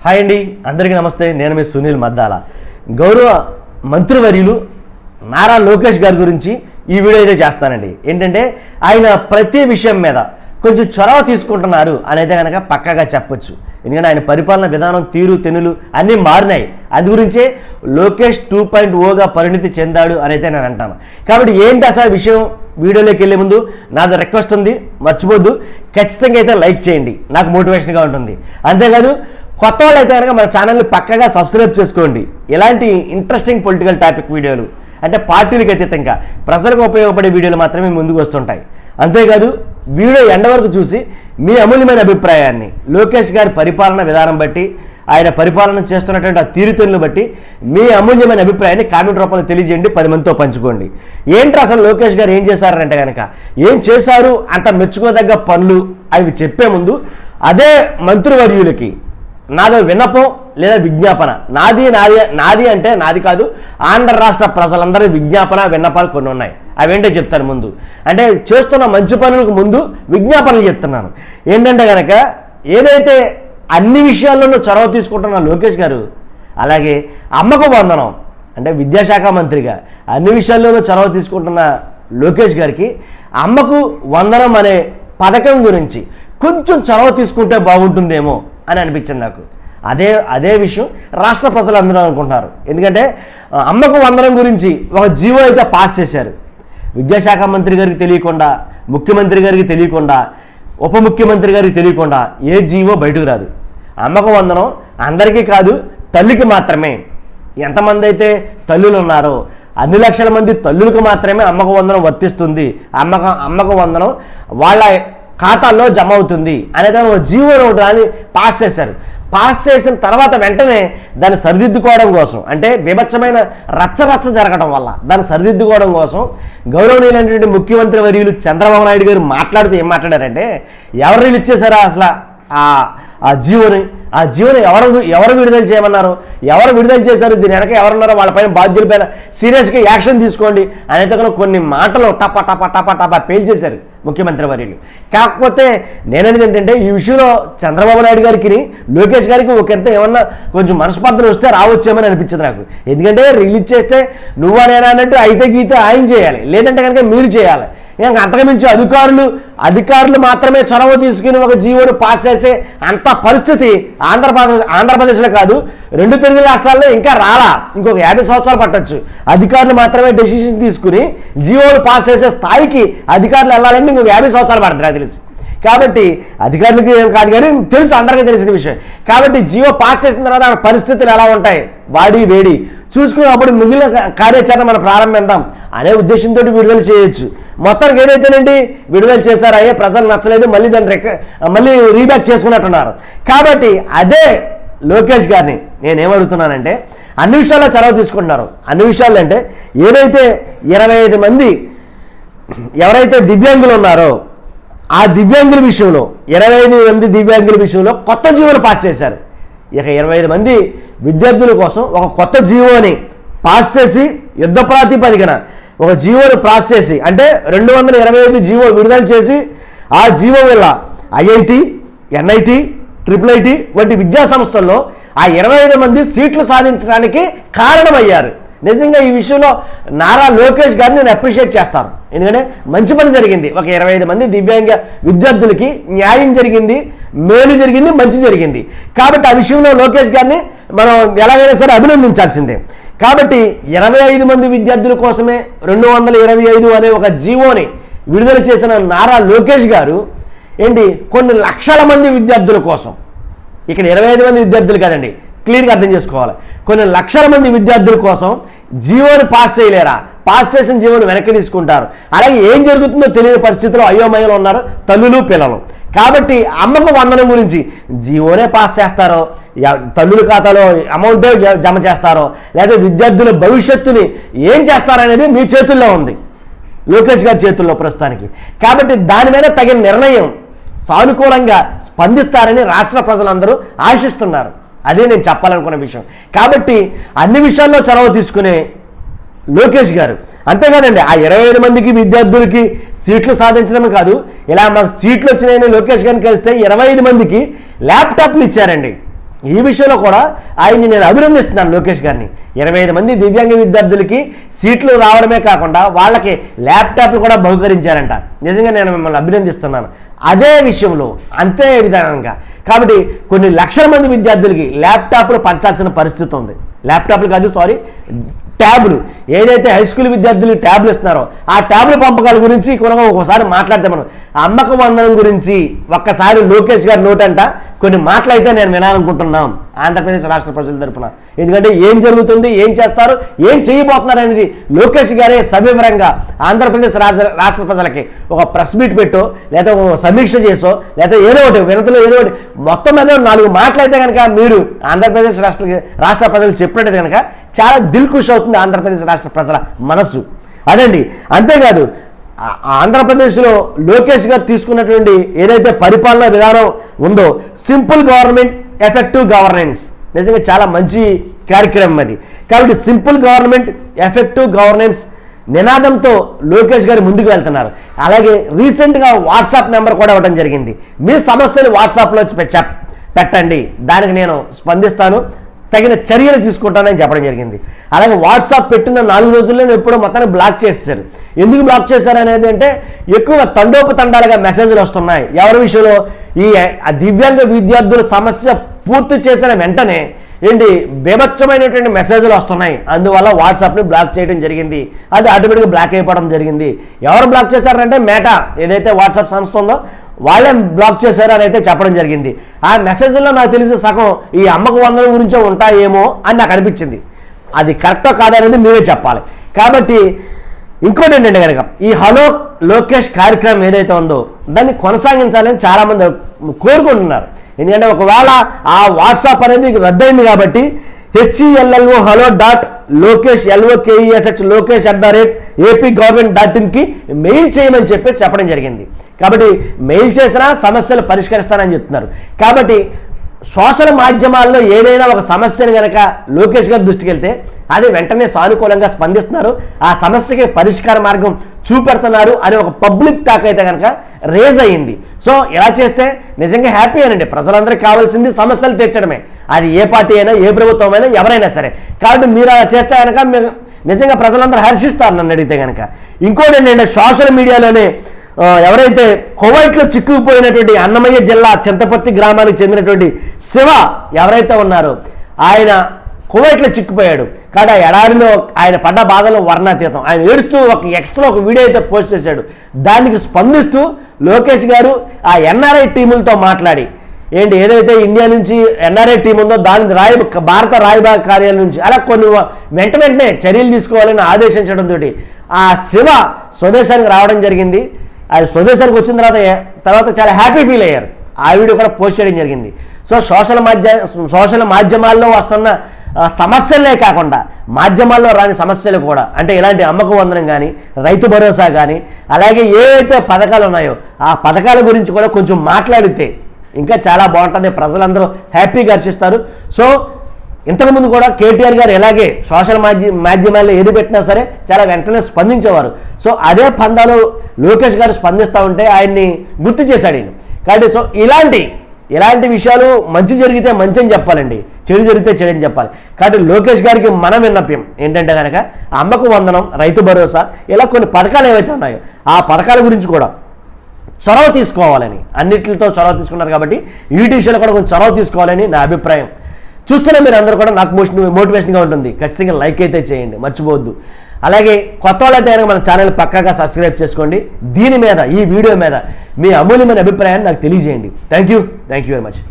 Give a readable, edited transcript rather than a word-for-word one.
Hi అండి, అందరికీ నమస్తే. నేను మీ సునీల్ మద్దాల. గౌరవ మంత్రివర్యులు నారా లోకేష్ గారి గురించి ఈ వీడియో అయితే చేస్తానండి. ఏంటంటే ఆయన ప్రతి విషయం మీద కొంచెం చొరవ తీసుకుంటున్నారు అనేది కనుక పక్కాగా చెప్పొచ్చు. ఎందుకంటే ఆయన పరిపాలన విధానం, తీరు తెన్నులు అన్నీ మారినాయి. అందు గురించే లోకేష్ 2.0గా పరిణితి చెందాడు అనేది నేను అంటాను. కాబట్టి ఏంటి అసలు విషయం, వీడియోలోకి వెళ్ళే ముందు నాది రిక్వెస్ట్ ఉంది, మర్చిపోద్దు, ఖచ్చితంగా అయితే లైక్ చేయండి, నాకు మోటివేషన్గా ఉంటుంది. అంతేకాదు కొత్త వాళ్ళు అయితే కనుక మన ఛానల్ని పక్కగా సబ్స్క్రైబ్ చేసుకోండి. ఇలాంటి ఇంట్రెస్టింగ్ పొలిటికల్ టాపిక్ వీడియోలు అంటే పార్టీలకు అతీతంగా ప్రజలకు ఉపయోగపడే వీడియోలు మాత్రమే ముందుకు వస్తుంటాయి. అంతేకాదు వీడియో ఎండ వరకు చూసి మీ అమూల్యమైన అభిప్రాయాన్ని లోకేష్ గారి పరిపాలన విధానం బట్టి, ఆయన పరిపాలన చేస్తున్నటువంటి ఆ తీరుతెన్నులు బట్టి మీ అమూల్యమైన అభిప్రాయాన్ని కామెంట్ రూపంలో తెలియజేయండి, 10 మందితో పంచుకోండి. ఏంటి అసలు లోకేష్ గారు ఏం చేశారంటే కనుక, ఏం చేశారు అంత మెచ్చుకోదగ్గ పనులు అవి చెప్పే ముందు అదే మంత్రివర్యులకి నాదో విన్నపం లేదా విజ్ఞాపన, నాది అంటే నాది కాదు, ఆంధ్ర రాష్ట్ర ప్రజలందరి విజ్ఞాపన విన్నపాలు కొన్ని ఉన్నాయి. అవేంటో చెప్తాను. ముందు అంటే చేస్తున్న మంచి పనులకు ముందు విజ్ఞాపనలు చెప్తున్నాను. ఏంటంటే కనుక ఏదైతే అన్ని విషయాల్లోనూ చొరవ తీసుకుంటున్న లోకేష్ గారు, అలాగే అమ్మకు వందనం అంటే విద్యాశాఖ మంత్రిగా అన్ని విషయాల్లోనూ చొరవ తీసుకుంటున్న లోకేష్ గారికి అమ్మకు వందనం అనే పథకం గురించి కొంచెం చొరవ తీసుకుంటే బాగుంటుందేమో అని అనిపించింది నాకు. అదే విషయం రాష్ట్ర ప్రజలందరూ అనుకుంటున్నారు. ఎందుకంటే అమ్మకు వందనం గురించి ఒక జీవో అయితే పాస్ చేశారు. విద్యాశాఖ మంత్రి గారికి తెలియకుండా, ముఖ్యమంత్రి గారికి తెలియకుండా, ఉప ముఖ్యమంత్రి గారికి తెలియకుండా ఏ జీవో బయటకు రాదు. అమ్మకు వందనం అందరికీ కాదు, తల్లికి మాత్రమే. ఎంతమంది అయితే తల్లులు ఉన్నారో అన్ని లక్షల మంది తల్లులకు మాత్రమే అమ్మకు వందనం వర్తిస్తుంది, అమ్మకు వందనం వాళ్ళ ఖాతాల్లో జమ అవుతుంది అనేది ఒక జీవో దాన్ని పాస్ చేశారు. పాస్ చేసిన తర్వాత వెంటనే దాన్ని సరిదిద్దుకోవడం కోసం, అంటే బీభత్సమైన రచ్చ జరగడం వల్ల దాన్ని సరిదిద్దుకోవడం కోసం గౌరవనీయులైనటువంటి ముఖ్యమంత్రి వర్యులు చంద్రబాబు నాయుడు గారు మాట్లాడితే ఏం మాట్లాడారంటే, ఎవరు రిలీజ్ చేశారా అసలు ఆ జీవోని ఎవరు విడుదల చేయమన్నారు, ఎవరు విడుదల చేశారు, దీని వెనక ఎవరున్నారో వాళ్ళపైన బాధ్యులపైన సీరియస్గా యాక్షన్ తీసుకోండి అనేది కొన్ని మాటలు టపా పేల్చేశారు ముఖ్యమంత్రి వర్యులు. కాకపోతే నేననేది ఏంటంటే, ఈ విషయంలో చంద్రబాబు నాయుడు గారికి లోకేష్ గారికి ఒకంత ఏమన్నా కొంచెం మనస్పర్ధలు వస్తే రావచ్చేమని అనిపించింది నాకు. ఎందుకంటే రిలీజ్ చేస్తే నువ్వా నేనా అన్నట్టు అయితే గీతే ఆయన చేయాలి, లేదంటే కనుక మీరు చేయాలి. ఇంకా అంతకుమించి అధికారులు మాత్రమే చొరవ తీసుకుని ఒక జీవోను పాస్ చేసే అంత పరిస్థితి ఆంధ్రప్రదేశ్లో కాదు, 2 తెలుగు రాష్ట్రాల్లో ఇంకా రాలా. ఇంకొక 50 సంవత్సరాలు పట్టొచ్చు. అధికారులు మాత్రమే డెసిషన్ తీసుకుని జీవోలు పాస్ చేసే స్థాయికి అధికారులు వెళ్ళాలంటే ఇంకొక 50 సంవత్సరాలు పడుతుంది నాకు తెలిసి. కాబట్టి అధికారులకి ఏం కాదు కానీ తెలుసు, అందరికీ తెలిసిన విషయం. కాబట్టి జీవో పాస్ చేసిన తర్వాత ఆ పరిస్థితులు ఎలా ఉంటాయి, వాడి వేడి చూసుకున్నప్పుడు మిగిలిన కార్యాచరణ మనం ప్రారంభిద్దాం అనే ఉద్దేశంతో విడుదల చేయొచ్చు. మొత్తానికి ఏదైతేనండి విడుదల చేశారో అయ్యే ప్రజలు నచ్చలేదు, మళ్ళీ దాన్ని మళ్ళీ రీబ్యాక్ చేసుకున్నట్టున్నారు. కాబట్టి అదే లోకేష్ గారిని నేనేమడుగుతున్నానంటే, అన్ని విషయాల్లో చొరవ తీసుకుంటున్నారు. అన్ని విషయాలు అంటే ఏదైతే 25 మంది ఎవరైతే దివ్యాంగులు ఉన్నారో ఆ దివ్యాంగుల విషయంలో 25 మంది దివ్యాంగుల విషయంలో కొత్త జీవోలు పాస్ చేశారు. ఇక 25 మంది విద్యార్థుల కోసం ఒక కొత్త జీవోని పాస్ చేసి యుద్ధ ప్రాతిపదికన ఒక జీవోను పాస్ చేసి, అంటే 225 జీవో విడుదల చేసి ఆ జీవో వల్ల ఐఐటి, ఎన్ఐటి, ట్రిపుల్ వంటి విద్యా సంస్థల్లో ఆ 25 మంది సీట్లు సాధించడానికి కారణమయ్యారు. నిజంగా ఈ విషయంలో నారా లోకేష్ గారిని నేను అప్రిషియేట్ చేస్తాను. ఎందుకంటే మంచి పని జరిగింది. ఒక 25 మంది దివ్యాంగ విద్యార్థులకి న్యాయం జరిగింది, మేలు జరిగింది, మంచి జరిగింది. కాబట్టి ఆ విషయంలో లోకేష్ గారిని మనం ఎలాగైనా సరే అభినందించాల్సిందే. కాబట్టి 25 మంది విద్యార్థుల కోసమే 225 అనే ఒక జీవోని విడుదల చేసిన నారా లోకేష్ గారు కొన్ని లక్షల మంది విద్యార్థుల కోసం, ఇక్కడ 25 మంది విద్యార్థులు కాదండి, క్లియర్గా అర్థం చేసుకోవాలి, కొన్ని లక్షల మంది విద్యార్థుల కోసం జీవోని పాస్ చేయలేరా? పాస్ చేసిన జీవోని వెనక్కి తీసుకుంటారు. అలాగే ఏం జరుగుతుందో తెలియని పరిస్థితిలో అయోమయంలో ఉన్నారు తల్లులు పిల్లలు. కాబట్టి అమ్మకు వందనం గురించి జీవోనే పాస్ చేస్తారో, తల్లుల ఖాతాలో అమౌంటే జమ చేస్తారో, లేదా విద్యార్థుల భవిష్యత్తుని ఏం చేస్తారనేది మీ చేతుల్లో ఉంది, లోకేష్ గారి చేతుల్లో ప్రస్తుతానికి. కాబట్టి దాని మీద తగిన నిర్ణయం సానుకూలంగా స్పందిస్తారని రాష్ట్ర ప్రజలందరూ ఆశిస్తున్నారు. అదే నేను చెప్పాలనుకున్న విషయం. కాబట్టి అన్ని విషయాల్లో చొరవ తీసుకునే లోకేష్ గారు, అంతేకాదండి ఆ 25 మందికి విద్యార్థులకి సీట్లు సాధించడమే కాదు, ఇలా మాకు సీట్లు వచ్చినాయని లోకేష్ గారిని కలిస్తే 25 మందికి ల్యాప్టాప్లు ఇచ్చారండి. ఈ విషయంలో కూడా ఆయన్ని నేను అభినందిస్తున్నాను లోకేష్ గారిని. 25 మంది దివ్యాంగ విద్యార్థులకి సీట్లు రావడమే కాకుండా వాళ్ళకి ల్యాప్టాప్లు కూడా బహుకరించారంట. నిజంగా నేను మిమ్మల్ని అభినందిస్తున్నాను. అదే విషయంలో అంతే విధానంగా కాబట్టి కొన్ని లక్షల మంది విద్యార్థులకి ల్యాప్టాప్లు పంచాల్సిన పరిస్థితి ఉంది. ల్యాప్టాప్లు కాదు సారీ ట్యాబ్లు, ఏదైతే హై స్కూల్ విద్యార్థులు ట్యాబ్లు ఇస్తున్నారో ఆ ట్యాబ్ల పంపకాల గురించి ఒకసారి మాట్లాడితే మనం అమ్మక వందనం గురించి ఒక్కసారి లోకేష్ గారి నోటంట కొన్ని మాటలైతే నేను వినాలనుకుంటున్నాం ఆంధ్రప్రదేశ్ రాష్ట్ర ప్రజల తరపున. ఎందుకంటే ఏం జరుగుతుంది, ఏం చేస్తారు, ఏం చేయబోతున్నారు అనేది లోకేష్ గారే సవివరంగా ఆంధ్రప్రదేశ్ రాష్ట్ర ప్రజలకి ఒక ప్రెస్ మీట్ పెట్టో లేదా ఒక సమీక్ష చేసో లేదా ఏదో ఒకటి వినతిలో ఏదో ఒకటి మొత్తం మీద 4 మాటలైతే కనుక మీరు ఆంధ్రప్రదేశ్ రాష్ట్ర ప్రజలు చెప్పినట్టు కనుక చాలా దిల్ ఖుష్ అవుతుంది ఆంధ్రప్రదేశ్ రాష్ట్ర ప్రజల మనస్సు. అదండి. అంతేకాదు ఆంధ్రప్రదేశ్లో లోకేష్ గారు తీసుకున్నటువంటి ఏదైతే పరిపాలనా విధానం ఉందో సింపుల్ గవర్నమెంట్ ఎఫెక్టివ్ గవర్నెన్స్, నిజంగా చాలా మంచి కార్యక్రమం అది. కాబట్టి సింపుల్ గవర్నమెంట్ ఎఫెక్టివ్ గవర్నెన్స్ నినాదంతో లోకేష్ గారు ముందుకు వెళ్తున్నారు. అలాగే రీసెంట్గా వాట్సాప్ నెంబర్ కూడా ఇవ్వడం జరిగింది. మీ సమస్యలు వాట్సాప్లో పెట్టండి, దానికి నేను స్పందిస్తాను, తగిన చర్యలు తీసుకుంటానని చెప్పడం జరిగింది. అలాగే వాట్సాప్ పెట్టిన 4 రోజుల్లో ఎప్పుడో మొత్తాన్ని బ్లాక్ చేసేసారు. ఎందుకు బ్లాక్ చేశారు అనేది అంటే ఎక్కువ తండోపతండాలుగా మెసేజ్లు వస్తున్నాయి. ఎవరి విషయంలో ఈ దివ్యాంగ విద్యార్థుల సమస్య పూర్తి చేసిన వెంటనే ఏంటి బేభత్సమైనటువంటి మెసేజ్లు వస్తున్నాయి. అందువల్ల వాట్సాప్ని బ్లాక్ చేయడం జరిగింది. అది ఆటోమేటిక్గా బ్లాక్ అయిపోవడం జరిగింది. ఎవరు బ్లాక్ చేశారంటే మేటా ఏదైతే వాట్సాప్ సంస్థ ఉందో వాళ్ళే బ్లాక్ చేశారు అని అయితే చెప్పడం జరిగింది. ఆ మెసేజ్లో నాకు తెలిసి సగం ఈ అమ్మకు వందనం గురించే ఉంటాయేమో అని నాకు అనిపించింది. అది కరెక్టో కాదనేది మీరే చెప్పాలి. కాబట్టి ఇంకోటి ఏంటంటే కనుక ఈ హలో లోకేష్ కార్యక్రమం ఏదైతే ఉందో దాన్ని కొనసాగించాలని చాలామంది కోరుకుంటున్నారు. ఎందుకంటే ఒకవేళ ఆ వాట్సాప్ అనేది రద్దయింది కాబట్టి HELLO hello.lokesh LOKESH lokesh@apgovernment.in mail చేయమని చెప్పేసి చెప్పడం జరిగింది. కాబట్టి మెయిల్ చేసినా సమస్యలు పరిష్కరిస్తానని చెప్తున్నారు. కాబట్టి సోషల్ మాధ్యమాల్లో ఏదైనా ఒక సమస్యను కనుక లోకేష్ గారి దృష్టికి వెళ్తే అది వెంటనే సానుకూలంగా స్పందిస్తున్నారు, ఆ సమస్యకి పరిష్కార మార్గం చూపెడుతున్నారు అని ఒక పబ్లిక్ టాక్ అయితే కనుక రేజ్ అయ్యింది. సో ఇలా చేస్తే నిజంగా హ్యాపీ అనండి. ప్రజలందరికీ కావాల్సింది సమస్యలు తీర్చడమే, అది ఏ పార్టీ అయినా ఏ ప్రభుత్వం అయినా ఎవరైనా సరే. కాబట్టి మీరు అలా చేస్తే కనుక నిజంగా ప్రజలందరూ హర్షిస్తారు నన్ను అడిగితే కనుక. ఇంకోటి ఏంటంటే సోషల్ మీడియాలోనే ఎవరైతే కువైట్లో చిక్కుకుపోయినటువంటి అన్నమయ్య జిల్లా చింతపర్తి గ్రామానికి చెందినటువంటి శివ ఎవరైతే ఉన్నారో ఆయన కువైట్లో చిక్కుపోయాడు. కాబట్టి ఆ ఎడారిలో ఆయన పడ్డ బాధలో వర్ణాతీతం. ఆయన ఏడుస్తూ ఒక ఎక్స్ట్రా ఒక వీడియో అయితే పోస్ట్ చేశాడు. దానికి స్పందిస్తూ లోకేష్ గారు ఆ NRI టీములతో మాట్లాడి ఏంటి ఏదైతే ఇండియా నుంచి NRI టీం ఉందో దాని భారత రాయబార కార్యాలయం నుంచి అలా కొన్ని వెంటనే చర్యలు తీసుకోవాలని ఆదేశించడంతో ఆ శివ స్వదేశానికి రావడం జరిగింది. అది స్వదేశానికి వచ్చిన తర్వాత చాలా హ్యాపీ ఫీల్ అయ్యారు. ఆ వీడియో కూడా పోస్ట్ చేయడం జరిగింది. సో సోషల్ మాధ్యమాల్లో వస్తున్న సమస్యలే కాకుండా మాధ్యమాల్లో రాని సమస్యలు కూడా అంటే ఇలాంటి అమ్మక వందనం కానీ రైతు భరోసా కానీ అలాగే ఏవైతే పథకాలు ఉన్నాయో ఆ పథకాల గురించి కూడా కొంచెం మాట్లాడితే ఇంకా చాలా బాగుంటుంది, ప్రజలందరూ హ్యాపీగా హర్షిస్తారు. సో ఇంతకుముందు కూడా కేటీఆర్ గారు ఎలాగే సోషల్ మాధ్యమాల్లో ఏది పెట్టినా సరే చాలా వెంటనే స్పందించేవారు. సో అదే పందాలో లోకేష్ గారు స్పందిస్తూ ఉంటే ఆయన్ని గుర్తు చేశాడు ఈయన. కాబట్టి సో ఇలాంటి విషయాలు మంచి జరిగితే మంచి అని చెప్పాలండి, చెడు జరిగితే చెడు అని చెప్పాలి. కాబట్టి లోకేష్ గారికి మనం విన్నప్యం ఏంటంటే కనుక అమ్మకు వందనం, రైతు భరోసా ఇలా కొన్ని పథకాలు ఏవైతే ఉన్నాయో ఆ పథకాల గురించి కూడా చొరవ తీసుకోవాలని, అన్నిటితో చొరవ తీసుకున్నారు కాబట్టి వీటి విషయంలో కూడా కొంచెం చొరవ తీసుకోవాలని నా అభిప్రాయం. చూస్తున్నా మీరు అందరూ కూడా నాకు మోటివేషన్గా ఉంటుంది. ఖచ్చితంగా లైక్ అయితే చేయండి, మర్చిపోవద్దు. అలాగే కొత్త వాళ్ళైతే కనుక మన ఛానల్ పక్కాగా సబ్స్క్రైబ్ చేసుకోండి. దీని మీద ఈ వీడియో మీద మీ అమూల్యమైన అభిప్రాయాన్ని నాకు తెలియజేయండి. Thank you very much.